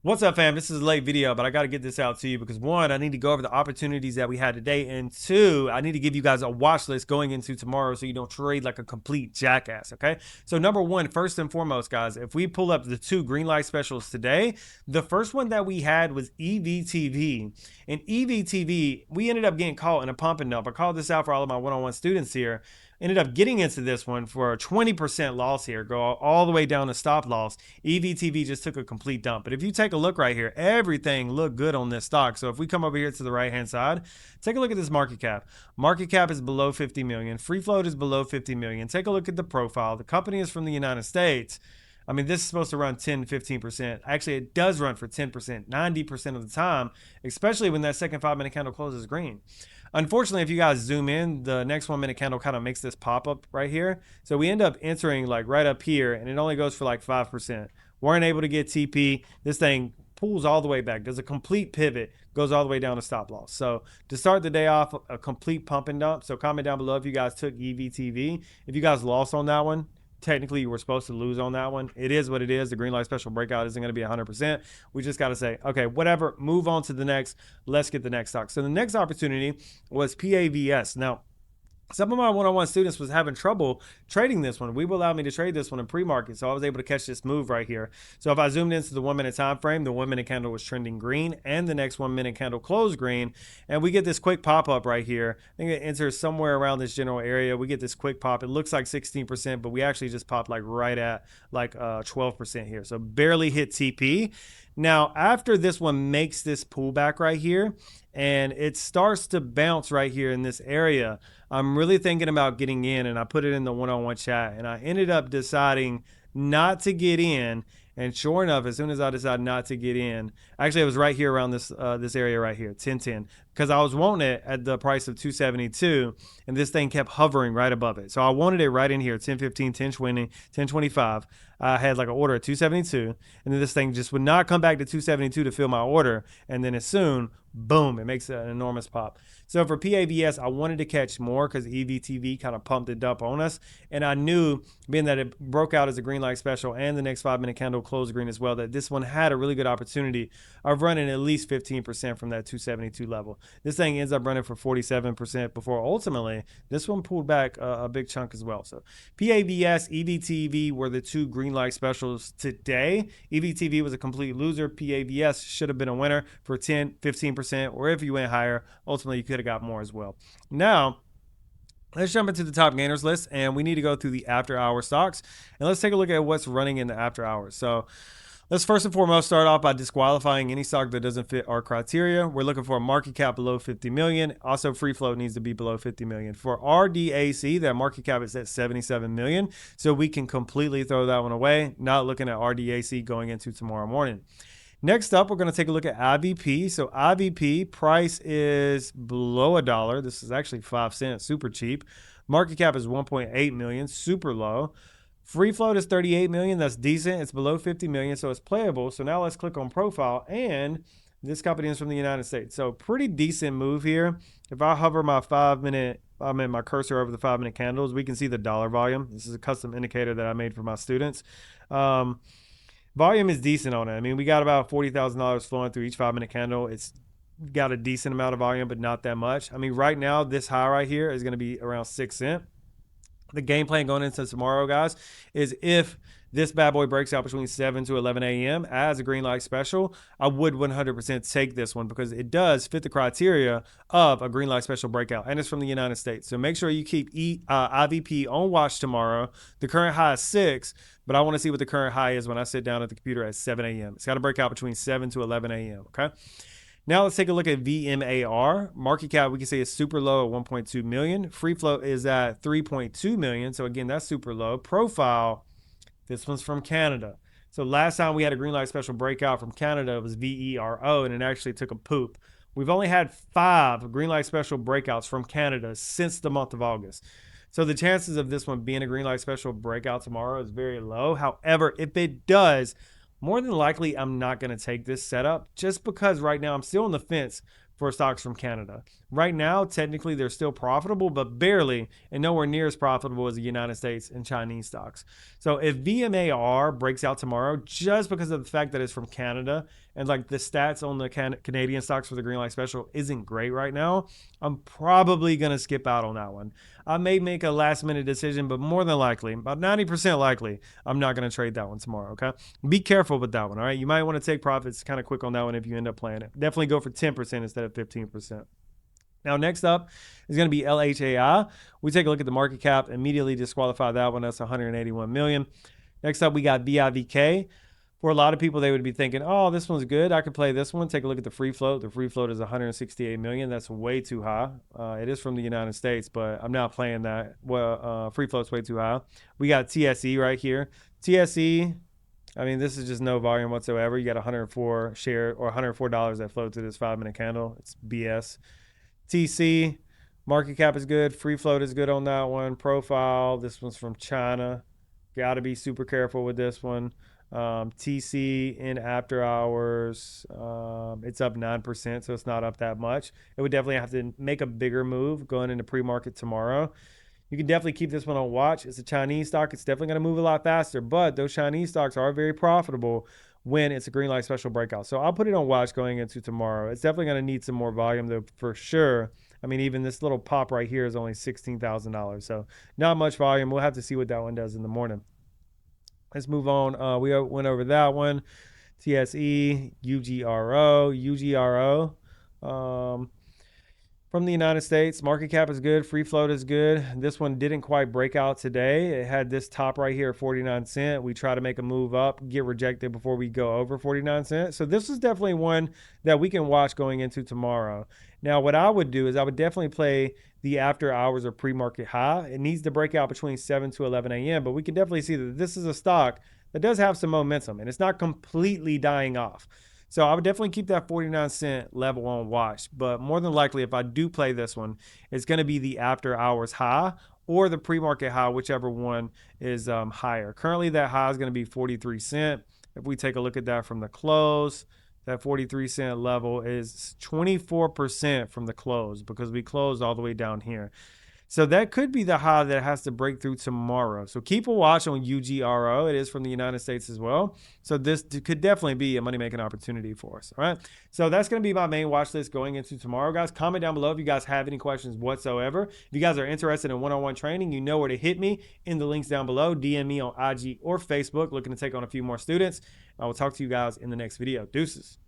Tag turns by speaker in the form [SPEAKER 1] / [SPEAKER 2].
[SPEAKER 1] What's up, fam? This is a late video, but I got to get this out to you because one, I need to go over the opportunities that we had today, and two, I need to give you guys a watch list going into tomorrow so you don't trade like a complete jackass, okay? So number one, first and foremost, guys, if we pull up the two green light specials today, the first one that we had was EVTV. And EVTV, we ended up getting caught in a pump and dump. I called this out for all of my one-on-one students here. Ended up getting into this one for a 20% loss here, go all the way down to stop loss. EVTV just took a complete dump. But if you take a look right here, everything looked good on this stock. So if we come over here to the right hand side, take a look at this market cap. Market cap is below 50 million. Free float is below 50 million. Take a look at the profile. The company is from the United States. I mean, this is supposed to run 10, 15%. Actually, it does run for 10%, 90% of the time, especially when that second 5-minute candle closes green. Unfortunately, if you guys zoom in, the next 1-minute candle kind of makes this pop up right here. So we end up entering like right up here, and it only goes for like 5%. Weren't able to get TP. This thing pulls all the way back, does a complete pivot, goes all the way down to stop loss. So to start the day off, a complete pump and dump. So comment down below if you guys took EVTV. If you guys lost on that one, technically you were supposed to lose on that one. It is what it is. The green light special breakout isn't going to be 100%. We just got to say, okay, whatever, move on to the next. Let's get the next stock. So the next opportunity was PAVS. Now, some of my one-on-one students was having trouble trading this one. We allowed me to trade this one in pre-market, so I was able to catch this move right here. So if I zoomed into the 1-minute time frame, the 1-minute candle was trending green, and the next 1-minute candle closed green, and we get this quick pop-up right here. I think it enters somewhere around this general area. We get this quick pop. It looks like 16%, but we actually just popped like right at like 12% here, so barely hit TP. Now, after this one makes this pullback right here, and it starts to bounce right here in this area, I'm really thinking about getting in, and I put it in the one-on-one chat, and I ended up deciding not to get in. And sure enough, as soon as I decided not to get in, actually it was right here around this area right here, 1010, because I was wanting it at the price of 272, and this thing kept hovering right above it. So I wanted it right in here, 1015, 1020, 1025. I had like an order at 272, and then this thing just would not come back to 272 to fill my order, and then as soon, boom, it makes an enormous pop. So for PAVS, I wanted to catch more because EVTV kind of pumped it up on us, and I knew, being that it broke out as a green light special and the next 5-minute candle closed green as well, that this one had a really good opportunity of running at least 15% from that 272 level. This thing ends up running for 47% before ultimately this one pulled back a big chunk as well. So PAVS, EVTV were the two green light specials today. EVTV was a complete loser. PAVS should have been a winner for 10, 15%, or if you went higher, ultimately you could have got more as well. Now, let's jump into the top gainers list, and we need to go through the after hour stocks, and let's take a look at what's running in the after hours. So let's first and foremost start off by disqualifying any stock that doesn't fit our criteria. We're looking for a market cap below 50 million. Also, free float needs to be below 50 million. For RDAC, that market cap is at 77 million, so we can completely throw that one away. Not looking at RDAC going into tomorrow morning. Next up, we're going to take a look at IVP. So IVP price is below $1. This is actually 5 cents, super cheap. Market cap is 1.8 million, super low. Free float is 38 million. That's decent. It's below 50 million, so it's playable. So now let's click on profile, and this company is from the United States. So pretty decent move here. If I hover my my cursor over the 5-minute candles, we can see the dollar volume. This is a custom indicator that I made for my students. Volume is decent on it. I mean, we got about $40,000 flowing through each 5-minute candle. It's got a decent amount of volume, but not that much. I mean, right now, this high right here is going to be around 6 cents. The game plan going into tomorrow, guys, is if this bad boy breaks out between 7 to 11 a.m. as a green light special, I would 100% take this one because it does fit the criteria of a green light special breakout, and it's from the United States. So make sure you keep IVP on watch tomorrow. The current high is 6, but I want to see what the current high is when I sit down at the computer at 7 a.m. It's got to break out between 7 to 11 a.m., okay? Now let's take a look at VMAR. Market cap, we can say, is super low at 1.2 million. Free float is at 3.2 million. So again, that's super low. Profile, this one's from Canada. So last time we had a green light special breakout from Canada, it was VERO, and it actually took a poop. We've only had 5 green light special breakouts from Canada since the month of August. So the chances of this one being a green light special breakout tomorrow is very low. However, if it does, more than likely, I'm not going to take this setup just because right now I'm still on the fence for stocks from Canada. Right now, technically, they're still profitable, but barely, and nowhere near as profitable as the United States and Chinese stocks. So if VMAR breaks out tomorrow, just because of the fact that it's from Canada and like the stats on the Canadian stocks for the green light special isn't great right now, I'm probably going to skip out on that one. I may make a last minute decision, but more than likely, about 90% likely, I'm not going to trade that one tomorrow. Okay. Be careful with that one. All right. You might want to take profits kind of quick on that one if you end up playing it. Definitely go for 10% instead of 15%. Now, next up is going to be LHAI. We take a look at the market cap, immediately disqualify that one. That's 181 million. Next up, we got VIVK. For a lot of people, they would be thinking, oh, this one's good. I could play this one. Take a look at the free float. The free float is 168 million. That's way too high. It is from the United States, but I'm not playing that. Well, free float's way too high. We got TSE right here. TSE, I mean, this is just no volume whatsoever. You got 104 share or $104 that float to this 5-minute candle. It's BS. TC, market cap is good. Free float is good on that one. Profile, this one's from China. Got to be super careful with this one. TC in after hours, it's up 9%, so it's not up that much. It would definitely have to make a bigger move going into pre-market tomorrow. You can definitely keep this one on watch. It's a Chinese stock. It's definitely going to move a lot faster, but those Chinese stocks are very profitable when it's a green light special breakout. So I'll put it on watch going into tomorrow. It's definitely going to need some more volume though, for sure. I mean, even this little pop right here is only $16,000. So not much volume. We'll have to see what that one does in the morning. Let's move on. We went over that one. TSE, UGRO. From the United States, market cap is good. Free float is good. This one didn't quite break out today. It had this top right here at 49 cents. We try to make a move up, get rejected before we go over 49 cents. So this is definitely one that we can watch going into tomorrow. Now, what I would do is I would definitely play the after hours or pre-market high. It needs to break out between 7 to 11 a.m., but we can definitely see that this is a stock that does have some momentum and it's not completely dying off. So I would definitely keep that 49 cent level on watch. But more than likely, if I do play this one, it's going to be the after hours high or the pre-market high, whichever one is higher. Currently, that high is going to be 43 cent. If we take a look at that from the close, that 43 cent level is 24% from the close because we closed all the way down here. So that could be the high that has to break through tomorrow. So keep a watch on UGRO. It is from the United States as well. So this could definitely be a money-making opportunity for us. All right. So that's going to be my main watch list going into tomorrow, guys. Comment down below if you guys have any questions whatsoever. If you guys are interested in one-on-one training, you know where to hit me in the links down below. DM me on IG or Facebook, looking to take on a few more students. I will talk to you guys in the next video. Deuces.